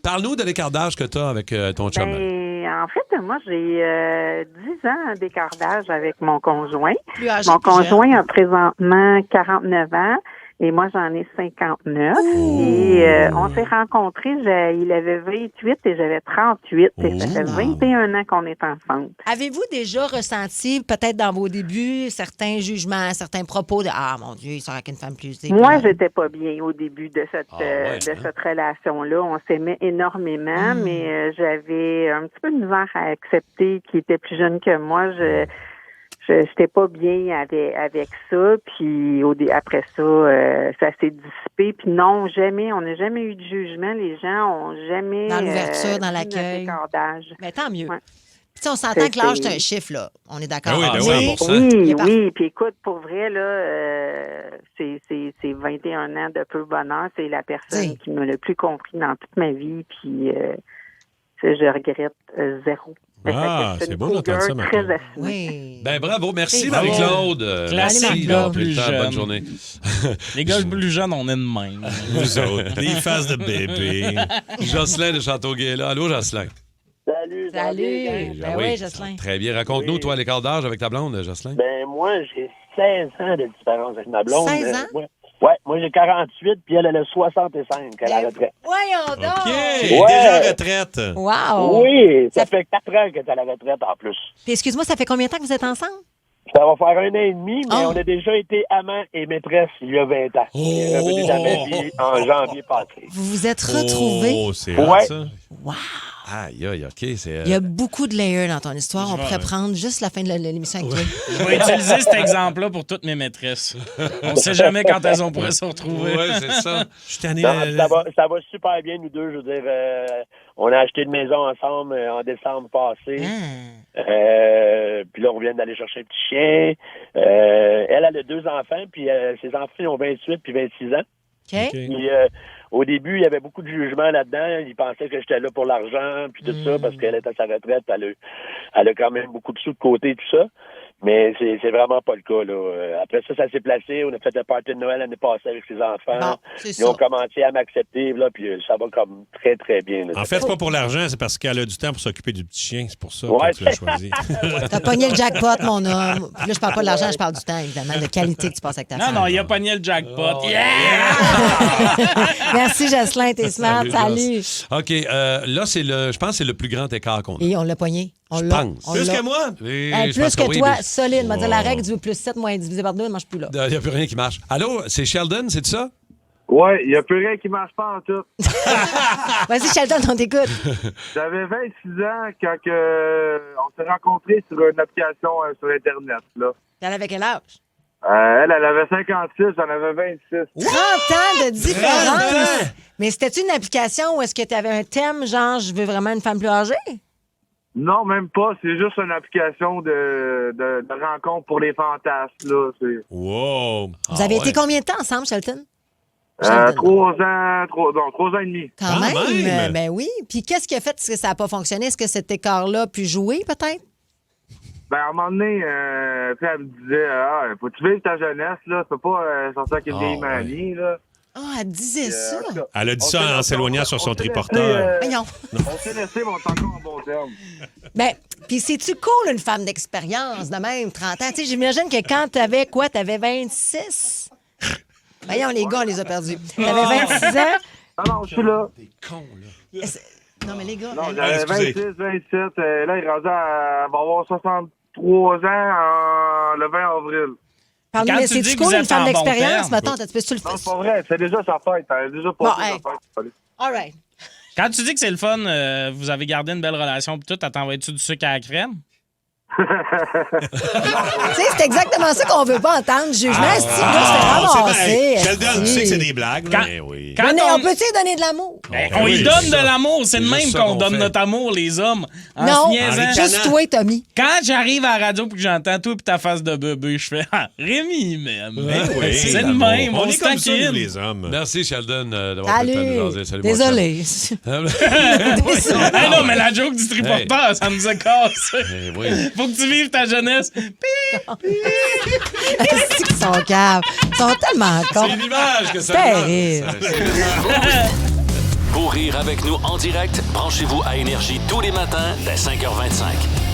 Parle-nous de l'écart d'âge que tu as avec ton chum. En fait, moi, j'ai 10 ans d'écart d'âge avec mon conjoint. Plus âgé, Mon plus conjoint jeune. a présentement 49 ans. Et moi, j'en ai 59. Et on s'est rencontrés, il avait 28 et j'avais 38. Et ça fait 21 ans qu'on est ensemble. Avez-vous déjà ressenti, peut-être dans vos débuts, certains jugements, certains propos de « Ah, mon Dieu, il sort avec une femme plus âgée. » Moi, j'étais pas bien au début de cette relation-là. On s'aimait énormément, mais j'avais un petit peu de misère à accepter qu'il était plus jeune que moi. Je j'étais pas bien avec ça, puis après ça, ça s'est dissipé. Puis non, jamais, on n'a jamais eu de jugement. Les gens ont jamais Dans l'ouverture, dans vu l'accueil. notre écart d'âge. Mais tant mieux. Ouais. Puis on s'entend que l'âge, c'est un chiffre, là. On est d'accord. Ah oui, Mais- 100%. Oui. Puis écoute, pour vrai, là, c'est 21 ans de peu bonheur. C'est la personne qui m'a le plus compris dans toute ma vie. Puis je regrette zéro. C'est beau d'entendre ça, très Marie. assumée. Oui. Ben bravo, merci Bravo. Marie-Claude. Classique, Merci là, d'avoir plus pris le temps. jeune. Bonne journée. Les gars plus jeunes, on est de même. Vous autres, des faces de bébé. Jocelyn de Châteauguay est là. Allô, Jocelyn? Salut. Salut. Ben oui, Jocelyn. Très bien. Raconte-nous, Oui. toi, l'écart d'âge avec ta blonde, Jocelyn. Ben, moi, j'ai 16 ans de différence avec ma blonde. 16 ans? Moi, j'ai 48, puis elle a 65 à la retraite. Voyons donc. Ouais. Déjà en retraite. Wow. Oui, ça Ça- fait 4 ans qu'elle est à la retraite en plus. Puis excuse-moi, ça fait combien de temps que vous êtes ensemble? Ça va faire 1 an et demi, mais Oh. on a déjà été amant et maîtresse il y a 20 ans. Il est revenu dans ma vie en janvier passé. Vous vous êtes retrouvés? Oh, c'est hot, Ouais. ça. Wow. Aïe, aïe, OK. C'est, Il y a beaucoup de layers dans ton histoire. On pourrait prendre juste la fin de l'émission avec toi. Je vais utiliser cet exemple-là pour toutes mes maîtresses. On ne sait jamais quand elles pourraient se retrouver. Ouais, c'est ça. Je suis tanné. Non, ça va super bien, nous deux. Je veux dire, on a acheté une maison ensemble en décembre passé. Puis là, on vient d'aller chercher un petit chien. Elle a 2 enfants, puis ses enfants ils ont 28 puis 26 ans. OK? Puis, au début, il y avait beaucoup de jugement là-dedans. Ils pensaient que j'étais là pour l'argent, puis tout ça, parce qu'elle était à sa retraite. Elle a quand même beaucoup de sous de côté, tout ça. Mais c'est vraiment pas le cas, là. Après ça s'est placé. On a fait le party de Noël l'année passée avec ses enfants. Bon, c'est Ils ont ça. commencé à m'accepter, là, puis ça va comme très, très bien. Là. En fait, c'est pas pour l'argent, c'est parce qu'elle a du temps pour s'occuper du petit chien. C'est pour ça Ouais. que tu l'as choisi. T'as pogné le jackpot, mon homme. Puis là, je parle pas de l'argent, je parle du temps, évidemment, de qualité que tu passes avec ta Non, femme. non, il a pogné le jackpot. Yeah! Merci, Jocelyn, t'es smart. Salut. OK, là, je pense que c'est le plus grand écart qu'on a. Et on l'a pogné. On Je l'a. pense. On Plus l'a. que moi? Oui, Hey, je plus pense que oui, toi, mais- solide. M'a dit la Oh. règle du plus 7 moins divisé par 2, ne marche plus là. Il n'y a plus rien qui marche. Allô, c'est Sheldon, c'est ça? Ouais, il n'y a plus rien qui marche pas en tout. Vas-y, Sheldon, on t'écoute. J'avais 26 ans quand on s'est rencontrés sur une application sur Internet. Là. Elle avait quel âge? Elle avait 56, j'en avais 26. 30 ans de différence. Mais c'était-tu une application où est-ce que tu avais un thème, genre, je veux vraiment une femme plus âgée? Non, même pas. C'est juste une application de rencontre pour les fantasmes. Là. C'est, Wow. Vous avez été combien de temps ensemble, Shelton? 3 ans et demi. Quand Quand même. même. Ben oui. Puis qu'est-ce qui a fait que ça n'a pas fonctionné? Est-ce que cet écart-là a pu jouer, peut-être? Ben, à un moment donné, puis elle me disait, faut-tu vivre ta jeunesse, là? Tu peux pas sortir avec une vieille mamie, là. Ah, elle disait ça. Elle a dit On ça s'est- en s'éloignant sur son on s'est triporteur. laissé, Voyons. on s'est laissé, mais on est encore en bon terme. Ben, puis c'est-tu cool, une femme d'expérience, de même, 30 ans? Tu sais, j'imagine que quand t'avais quoi? T'avais 26? Voyons, les gars, on les a perdus. T'avais 26 ans? Non, je suis là. Non, mais les gars... Non, hein? j'avais excusez. 26, 27. Là, il est rendu à... Elle va avoir 63 ans le 20 avril. Parle-nous, Quand mais tu dis c'est-tu que vous cool, une êtes femme en bon d'expérience? terme. Mettons, tu peux-tu le Non, faire? c'est pas vrai. C'est déjà sa fête. Elle a déjà Bon, passé hey. sa fête. All right. Quand tu dis que c'est le fun, vous avez gardé une belle relation pis tout, t'envoies-tu du sucre à la crème? Tu sais, c'est exactement ça qu'on veut pas entendre. Jugement, si tu dois se faire ramasser. Sheldon, tu sais que c'est esti. des blagues. Quand- Mais oui. Quand Mais on- on peut-tu lui donner de l'amour? Ben, Ben on oui, y c'est donne ça. de l'amour. C'est de C'est même juste ça qu'on qu'on donne fait. notre amour, les hommes. En Non, se niaisant. juste toi, Tommy. Quand j'arrive à la radio et que j'entends toi et ta face de bébé, je fais Rémi, man. Ben oui. C'est le même. On On est se comme ça, nous, taquine. les hommes. Merci, Sheldon, d'avoir pris le temps de nous Salut. jaser. Salut, mon Désolé. chum. Ah non, mais la joke du triporteur, ça nous a cassé. Eh oui. Faut que tu vives ta jeunesse. C'est qu'ils sont caves. Ils sont tellement cons. C'est l'image que ça C'est donne. terrible. Pour rire avec nous en direct, branchez-vous à Énergie tous les matins dès 5h25.